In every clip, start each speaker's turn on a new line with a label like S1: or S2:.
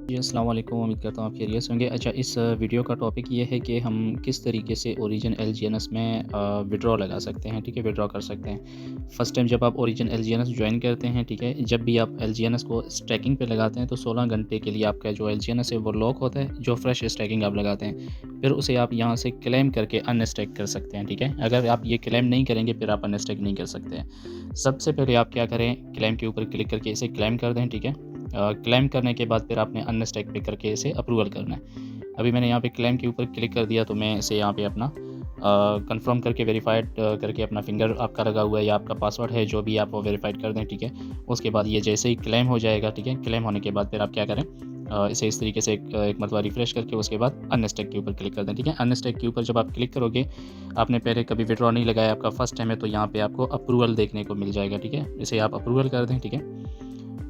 S1: जी, अस्सलाम वालेकुम। उम्मीद करता हूँ आप खैरियत से होंगे। अच्छा, इस वीडियो का टॉपिक ये है कि हम किस तरीके से ओरिजिन एलजीएनएस में विड्रॉ लगा सकते हैं, ठीक है? विड्रॉ कर सकते हैं। फर्स्ट टाइम जब आप ओरिजिन एलजीएनएस जॉइन करते हैं, ठीक है? जब भी आप एलजीएनएस को स्टैकिंग पे लगाते हैं तो 16 घंटे के लिए आपका जो एलजीएनएस है वो लॉक होता है, जो फ्रेश स्टैकिंग आप लगाते हैं। फिर उसे आप यहाँ से क्लेम करके अनस्टैक कर सकते हैं, ठीक है? अगर आप ये क्लेम नहीं करेंगे फिर आप अनस्टैक नहीं कर सकते हैं। सबसे पहले आप क्या करें, क्लेम के ऊपर क्लिक करके इसे क्लेम कर दें, ठीक है? क्लेम करने के बाद फिर आपने अनस्टैक पे करके इसे अप्रूवल करना है। अभी मैंने यहाँ पे क्लेम के ऊपर क्लिक कर दिया तो मैं इसे यहाँ पे अपना कंफर्म करके वेरीफाइड करके अपना फिंगर आपका लगा हुआ है या आपका पासवर्ड है जो भी आप वो वेरीफाइड कर दें, ठीक है? उसके बाद ये जैसे ही क्लेम हो जाएगा, ठीक है? क्लेम होने के बाद फिर आप क्या करें, इसे इस तरीके से एक मरतबा रिफ्रेश करके उसके बाद अनस्टैक के ऊपर क्लिक कर दें, ठीक है? अनस्टैक के ऊपर जब आप क्लिक करोगे, आपने पहले कभी विड्रॉ नहीं लगाया, आपका फर्स्ट टाइम है, तो यहाँ पे आपको अप्रूवल देखने को मिल जाएगा, ठीक है? इसे आप अप्रूवल कर दें, ठीक है?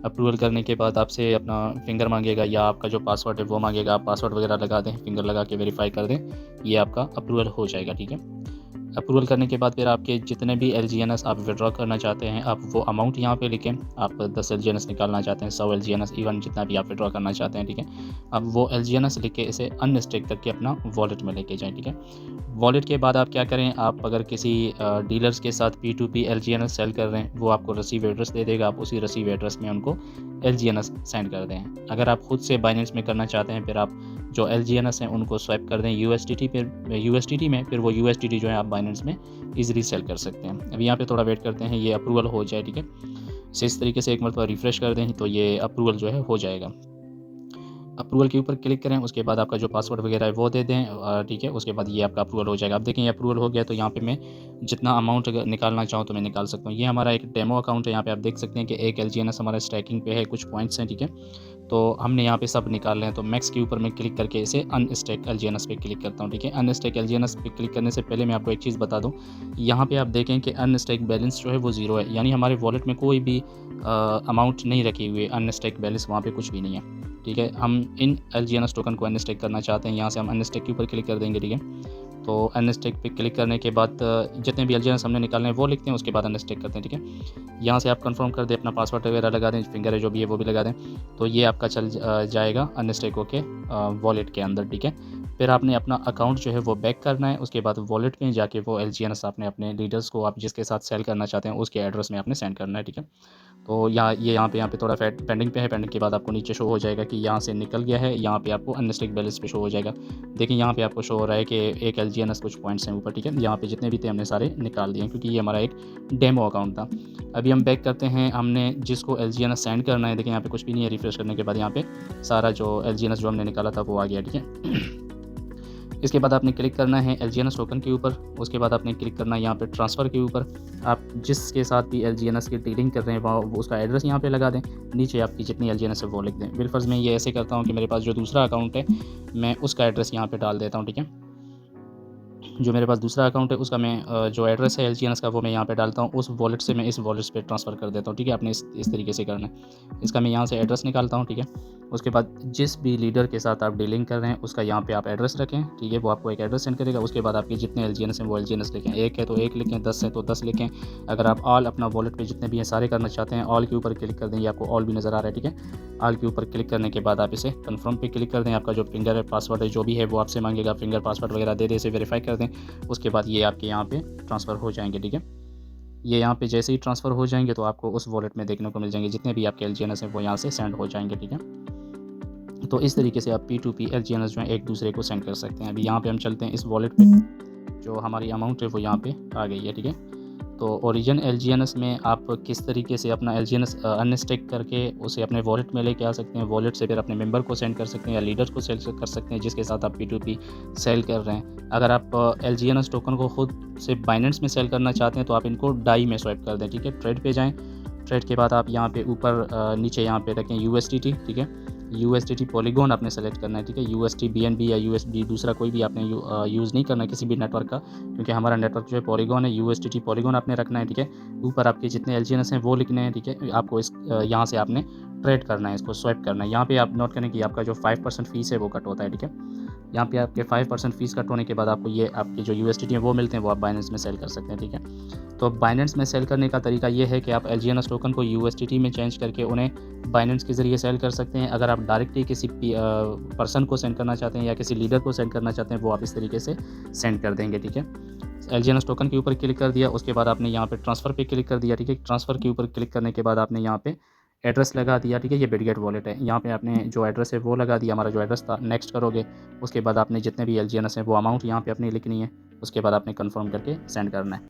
S1: अप्रूवल करने के बाद आपसे अपना फिंगर मांगेगा या आपका जो पासवर्ड है वो मांगेगा, आप पासवर्ड वगैरह लगा दें, फिंगर लगा के वेरीफाई कर दें, ये आपका अप्रूवल हो जाएगा, ठीक है? अप्रूवल करने के बाद फिर आपके जितने भी एलजीएनएस आप विड्रॉ करना चाहते हैं, आप वो अमाउंट यहाँ पे लिखें। आप 10 एलजीएनएस निकालना चाहते हैं, 100 एलजीएनएस, इवन जितना भी आप विड्रॉ करना चाहते हैं, ठीक है? अब वो एलजीएनएस लिख के इसे अनस्टेक करके अपना वॉलेट में लेके जाएँ, ठीक है? वॉलेट के बाद आप क्या करें, आप अगर किसी डीलर्स के साथ P2P एलजीएनएस सेल कर रहे हैं, वो आपको रिसीव एड्रेस दे देगा, आप उसी रिसीव एड्रेस में उनको एलजीएनएस सेंड कर दें। अगर आप खुद से बाइनेंस में करना चाहते हैं, फिर आप जो एलजीएनएस हैं उनको स्वैप कर दें यूएसडीटी में, फिर वो यूएसडीटी जो है आप बाइनेंस में ईज़िली सेल कर सकते हैं। अभी यहाँ पे थोड़ा वेट करते हैं, ये अप्रूवल हो जाए, ठीक है? इस तरीके से एक मरतबा रिफ्रेश कर दें तो ये अप्रूवल जो है हो जाएगा। अप्रूवल के ऊपर क्लिक करें, उसके बाद आपका जो पासवर्ड वगैरह है वो दे दें, ठीक है? उसके बाद ये आपका अप्रूवल हो जाएगा। अब देखें ये अप्रूवल हो गया तो यहाँ पे मैं जितना अमाउंट अगर निकालना चाहूँ तो मैं निकाल सकता हूँ। ये हमारा एक डेमो अकाउंट है, यहाँ पे आप देख सकते हैं कि एक एलजीएनएस हमारा स्टैकिंग पे है, कुछ पॉइंट्स हैं, ठीक है? तो हमने यहाँ पे सब निकाल लें, तो मैक्स के ऊपर मैं क्लिक करके इसे अनस्टैक एलजीएनएस पे क्लिक करता हूँ, ठीक है? अनस्टैक एलजीएनएस पे क्लिक करने से पहले मैं आपको एक चीज़ बता दूँ, यहाँ पे आप देखें कि अनस्टैक बैलेंस जो है वो 0 है, यानी हमारे वॉलेट में कोई भी अमाउंट नहीं रखी हुई है, अनस्टैक बैलेंस वहाँ पे कुछ भी नहीं है, ठीक है? हम इन एलजीएनएस टोकन को अनस्टैक करना चाहते हैं, यहाँ से हम अनस्टैक के ऊपर क्लिक कर देंगे, ठीक है? तो अनस्टैक पे क्लिक करने के बाद जितने भी एलजीएनएस हमने निकालने हैं वो लिखते हैं, उसके बाद अनस्टैक करते हैं, ठीक है? यहाँ से आप कंफर्म कर दें, अपना पासवर्ड वगैरह लगा दें, फिंगर है जो भी है वो भी लगा दें, तो ये आपका चल जाएगा अनस्टैक होके वॉलेट के अंदर, ठीक है? फिर आपने अपना अकाउंट जो है वो बैक करना है, उसके बाद वॉलेट में जाके वो एलजीएनएस आपने अपने लीडर्स को, आप जिसके साथ सेल करना चाहते हैं उसके एड्रेस में आपने सेंड करना है, ठीक है? तो यहाँ पे थोड़ा पेंडिंग पे है, पेंडिंग के बाद आपको नीचे शो हो जाएगा कि यहाँ से निकल गया है, यहाँ पे आपको अनस्टैक बैलेंस पे शो हो जाएगा। देखिए यहाँ पे आपको शो हो रहा है कि एक एलजीएनएस कुछ पॉइंट्स हैं ऊपर, ठीक है? यहाँ पे जितने भी थे हमने सारे निकाल दिए क्योंकि ये हमारा एक डेमो अकाउंट था। अभी हम बैक करते हैं, हमने जिसको एलजीएनएस सेंड करना है, देखिए यहाँ पे कुछ भी नहीं है, रिफ्रेश करने के बाद यहाँ पे सारा जो एलजीएनएस जो हमने निकाला था वो आ गया, ठीक है? इसके बाद आपने क्लिक करना है एलजीएनएस टोकन के ऊपर, उसके बाद आपने क्लिक करना है यहाँ पे ट्रांसफ़र के ऊपर। आप जिसके साथ भी एलजीएनएस की डीलिंग कर रहे हैं वहाँ वो उसका एड्रेस यहाँ पे लगा दें, नीचे आपकी जितनी एलजीएनएस है वो लिख दें। बिलफ़र्ज़ मैं ये ऐसे करता हूँ कि मेरे पास जो दूसरा अकाउंट है मैं उसका एड्रेस यहाँ पे डाल देता हूँ, ठीक है? जो मेरे पास दूसरा अकाउंट है उसका मैं जो एड्रेस है एलजीएनएस का वो मैं यहाँ पे डालता हूँ, उस वॉलेट से मैं इस वॉलेट पे ट्रांसफ़र कर देता हूँ, ठीक है? आपने इस तरीके से करना है। इसका मैं यहाँ से एड्रेस निकालता हूँ, ठीक है? उसके बाद जिस भी लीडर के साथ आप डीलिंग कर रहे हैं उसका यहाँ पे आप एड्रेस रखें, ठीक है? वो आपको एक एड्रेस सेंड करेगा, उसके बाद आपके जितने एलजीएनएस हैं वो एलजीएनएस लिखें, 1 है तो 1 लिखें, 10 है तो 10 लिखें। अगर आप ऑल अपना वॉलेट पे जितने भी हैं सारे करना चाहते हैं, ऑल के ऊपर क्लिक कर दें, ये आपको ऑल भी नज़र आ रहा है, ठीक है? ऑल के ऊपर क्लिक करने के बाद आप इसे कन्फर्म पे क्लिक कर दें, आपका जो फिंगर है, पासवर्ड है, जो भी है वो आपसे मांगेगा, फिंगर पासवर्ड वगैरह दे दें, इसे वेरीफाई कर दें। उसके बाद ये आपके यहाँ पे ट्रांसफ़र हो जाएंगे, ठीक है? ये यहाँ पे जैसे ही ट्रांसफ़र हो जाएंगे तो आपको उस वॉलेट में देखने को मिल जाएंगे, जितने भी आपके एलजीएनएस हैं वो यहाँ से सेंड हो जाएंगे, ठीक है? तो इस तरीके से आप P2P एलजीएनएस जो है एक दूसरे को सेंड कर सकते हैं। अभी यहाँ पे हम चलते हैं इस वॉलेट पे, जो हमारी अमाउंट है वो यहाँ पे आ गई है, ठीक है? तो ओरिजिन एलजीएनएस में आप किस तरीके से अपना एलजीएनएस अनस्टैक करके उसे अपने वॉलेट में लेके आ सकते हैं, वॉलेट से फिर अपने मेंबर को सेंड कर सकते हैं या लीडर को सेल कर सकते हैं जिसके साथ आप P2P सेल कर रहे हैं। अगर आप एलजीएनएस टोकन को खुद से बाइनेंस में सेल करना चाहते हैं तो आप इनको डाई में स्वैप कर दें, ठीक है? ट्रेड पे जाएँ, ट्रेड के बाद आप यहाँ पे ऊपर नीचे यहाँ पे रखें यूएसडीटी, ठीक है? यूएसडीटी पॉलीगॉन आपने सेलेक्ट करना है, ठीक है? यूएसडी बीएनबी या यूएसडी दूसरा कोई भी आपने यूज़ नहीं करना है किसी भी नेटवर्क का, क्योंकि हमारा नेटवर्क जो है पॉलीगॉन है, यूएसडीटी पॉलीगॉन आपने रखना है, ठीक है? ऊपर आपके जितने एलजीएनएस हैं वो लिखने हैं, ठीक है? आपको इस यहाँ से आपने ट्रेड करना है, इसको स्वैप करना है। यहाँ पे आप नोट करें कि आपका जो 5% फ़ीस है वो कट होता है, ठीक है। यहाँ पे आपके 5% फ़ीस कट होने के बाद आपको ये आपके जो यूएसडीटी हैं वो मिलते हैं, वो आप बाइनेंस में सेल कर सकते हैं, ठीक है। तो बाइनेंस में सेल करने का तरीका ये है कि आप एलजीएनएस टोकन को यूएसडीटी में चेंज करके उन्हें बाइनेंस के ज़रिए सेल कर सकते हैं। अगर आप डायरेक्टली किसी पर्सन को सेंड करना चाहते हैं या किसी लीडर को सेंड करना चाहते हैं, वो आप इस तरीके से सेंड कर देंगे, ठीक है। एलजीएनएस टोकन के ऊपर क्लिक कर दिया, उसके बाद आपने यहाँ पे ट्रांसफ़र पे क्लिक कर दिया, ठीक है। ट्रांसफ़र के ऊपर क्लिक करने के बाद आपने यहाँ पे एड्रेस लगा दिया, ठीक है। ये बिटगेट वॉलेट है, यहाँ पे आपने जो एड्रेस है वो लगा दिया, हमारा जो एड्रेस था। नेक्स्ट करोगे, उसके बाद आपने जितने भी एलजीएनएस हैं वो अमाउंट यहाँ पे अपनी लिखनी है, उसके बाद आपने कन्फर्म करके सेंड करना है।